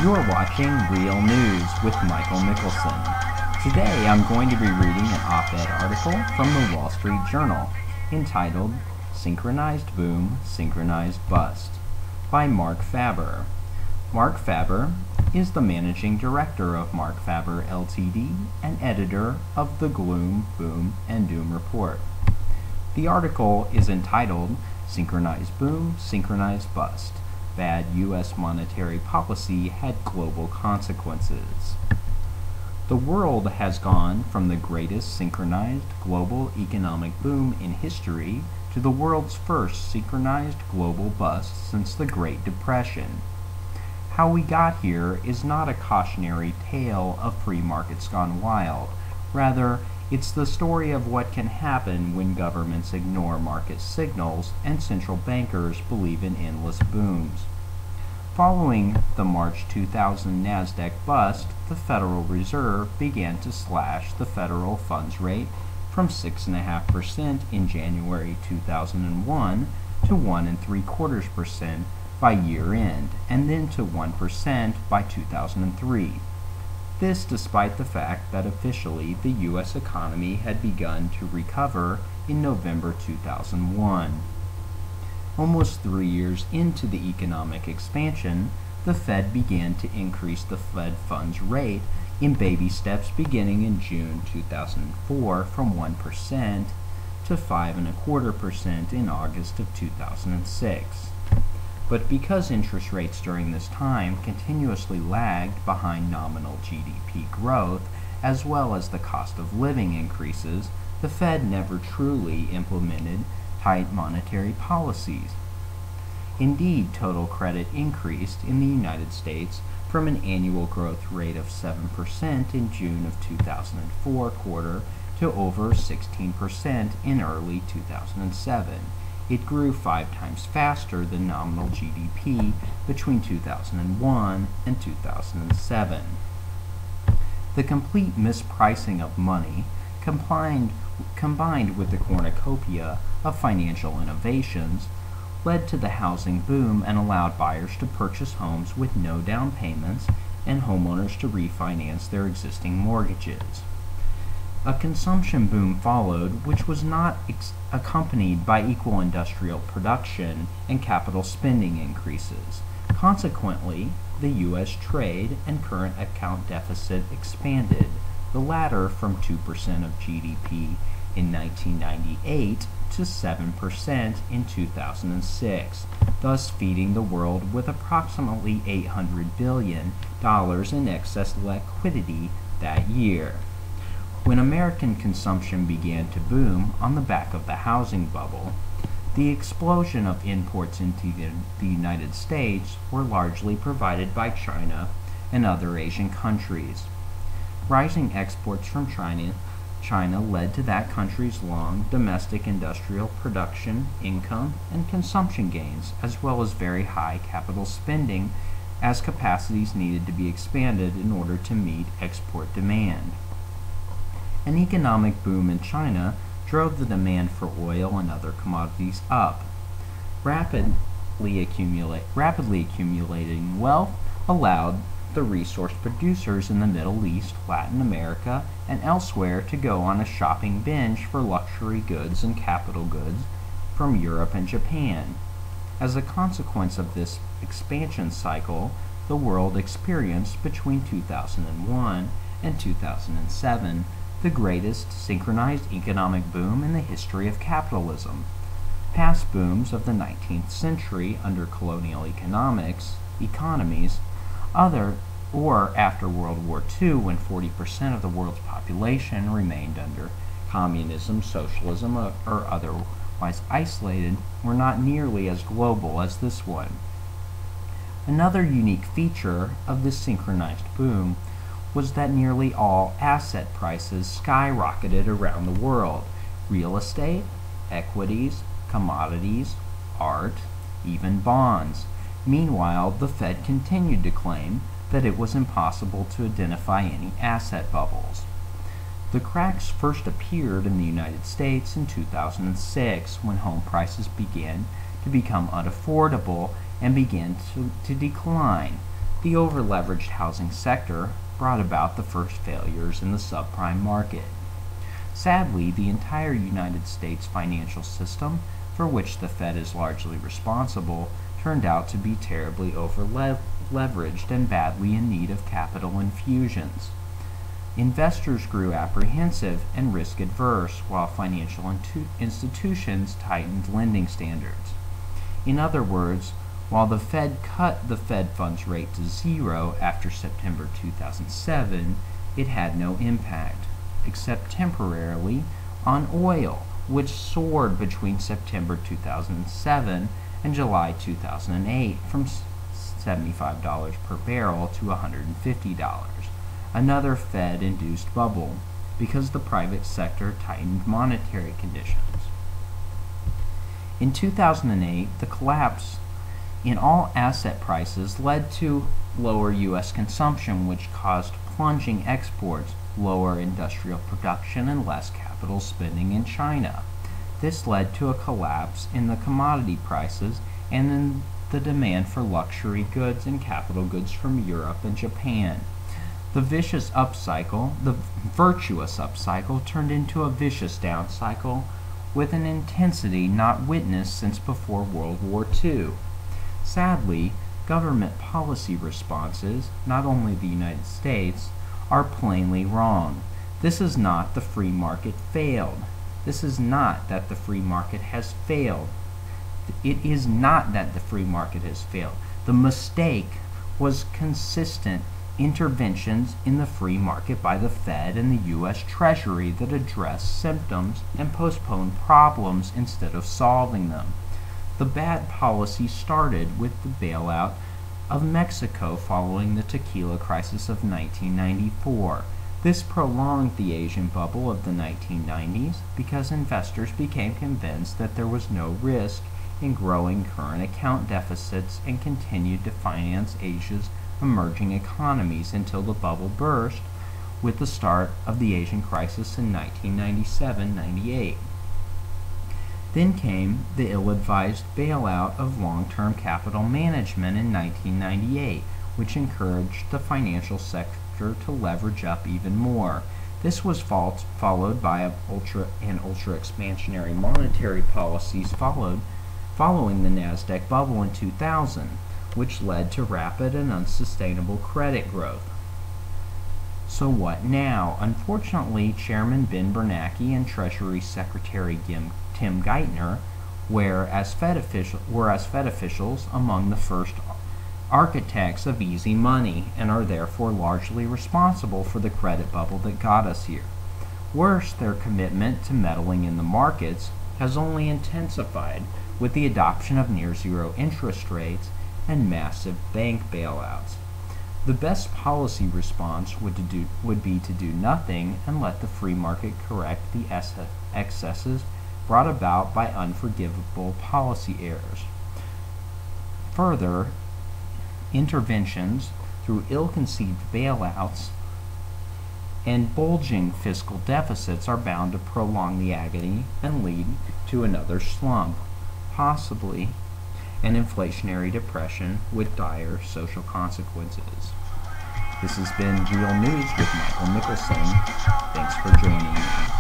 You're watching Real News with Michael Mickelson. Today I'm going to be reading an op-ed article from the Wall Street Journal entitled Synchronized Boom, Synchronized Bust by Marc Faber. Marc Faber is the managing director of Marc Faber Ltd. And editor of the Gloom, Boom, and Doom Report. The article is entitled Synchronized Boom, Synchronized Bust. Bad U.S. monetary policy had global consequences. The world has gone from the greatest synchronized global economic boom in history to the world's first synchronized global bust since the Great Depression. How we got here is not a cautionary tale of free markets gone wild. Rather, it's the story of what can happen when governments ignore market signals and central bankers believe in endless booms. Following the March 2000 NASDAQ bust, the Federal Reserve began to slash the federal funds rate from 6.5% in January 2001 to 1.75% by year end, and then to 1% by 2003. This despite the fact that officially the U.S. economy had begun to recover in November 2001. Almost 3 years into the economic expansion, the Fed began to increase the Fed funds rate in baby steps beginning in June 2004 from 1% to 5.25% in August of 2006. But because interest rates during this time continuously lagged behind nominal GDP growth, as well as the cost of living increases, the Fed never truly implemented tight monetary policies. Indeed, total credit increased in the United States from an annual growth rate of 7% in June of 2004 quarter to over 16% in early 2007. It grew 5 times faster than nominal GDP between 2001 and 2007. The complete mispricing of money, combined with the cornucopia of financial innovations, led to the housing boom and allowed buyers to purchase homes with no down payments and homeowners to refinance their existing mortgages. A consumption boom followed, which was not accompanied by equal industrial production and capital spending increases. Consequently, the U.S. trade and current account deficit expanded, the latter from 2% of GDP in 1998 to 7% in 2006, thus feeding the world with approximately $800 billion in excess liquidity that year. When American consumption began to boom on the back of the housing bubble, the explosion of imports into the United States were largely provided by China and other Asian countries. Rising exports from China led to that country's long domestic industrial production, income, and consumption gains, as well as very high capital spending as capacities needed to be expanded in order to meet export demand. An economic boom in China drove the demand for oil and other commodities up. Rapidly accumulating wealth allowed the resource producers in the Middle East, Latin America, and elsewhere to go on a shopping binge for luxury goods and capital goods from Europe and Japan. As a consequence of this expansion cycle, the world experienced between 2001 and 2007 the greatest synchronized economic boom in the history of capitalism. Past booms of the 19th century under colonial economies, or after World War II when 40% of the world's population remained under communism, socialism, or otherwise isolated, were not nearly as global as this one. Another unique feature of this synchronized boom was that nearly all asset prices skyrocketed around the world: real estate, equities, commodities, art, even bonds. Meanwhile, the Fed continued to claim that it was impossible to identify any asset bubbles. The cracks first appeared in the United States in 2006 when home prices began to become unaffordable and began to decline. The over-leveraged housing sector brought about the first failures in the subprime market. Sadly, the entire United States financial system, for which the Fed is largely responsible, turned out to be terribly over-leveraged and badly in need of capital infusions. Investors grew apprehensive and risk-adverse, while financial institutions tightened lending standards. In other words, while the Fed cut the Fed funds rate to zero after September 2007, it had no impact, except temporarily, on oil, which soared between September 2007 and July 2008 from $75 per barrel to $150, another Fed-induced bubble, because the private sector tightened monetary conditions. In 2008, the collapse in all asset prices led to lower U.S. consumption, which caused plunging exports, lower industrial production, and less capital spending in China. This led to a collapse in the commodity prices and in the demand for luxury goods and capital goods from Europe and Japan. The virtuous upcycle turned into a vicious down cycle with an intensity not witnessed since before World War II. Sadly, government policy responses, not only the United States, are plainly wrong. This is not the free market failed. This is not that the free market has failed. It is not that the free market has failed. The mistake was consistent interventions in the free market by the Fed and the U.S. Treasury that addressed symptoms and postponed problems instead of solving them. The bad policy started with the bailout of Mexico following the tequila crisis of 1994. This prolonged the Asian bubble of the 1990s because investors became convinced that there was no risk in growing current account deficits and continued to finance Asia's emerging economies until the bubble burst with the start of the Asian crisis in 1997-98. Then came the ill-advised bailout of long-term capital management in 1998, which encouraged the financial sector to leverage up even more. This was followed by ultra-expansionary monetary policies following the NASDAQ bubble in 2000, which led to rapid and unsustainable credit growth. So what now? Unfortunately, Chairman Ben Bernanke and Treasury Secretary Tim Geithner were as Fed officials among the first architects of easy money and are therefore largely responsible for the credit bubble that got us here. Worse, their commitment to meddling in the markets has only intensified with the adoption of near-zero interest rates and massive bank bailouts. The best policy response would be to do nothing and let the free market correct the excesses brought about by unforgivable policy errors. Further, interventions through ill-conceived bailouts and bulging fiscal deficits are bound to prolong the agony and lead to another slump, possibly an inflationary depression with dire social consequences. This has been Real News with Michael Nicholson. Thanks for joining me.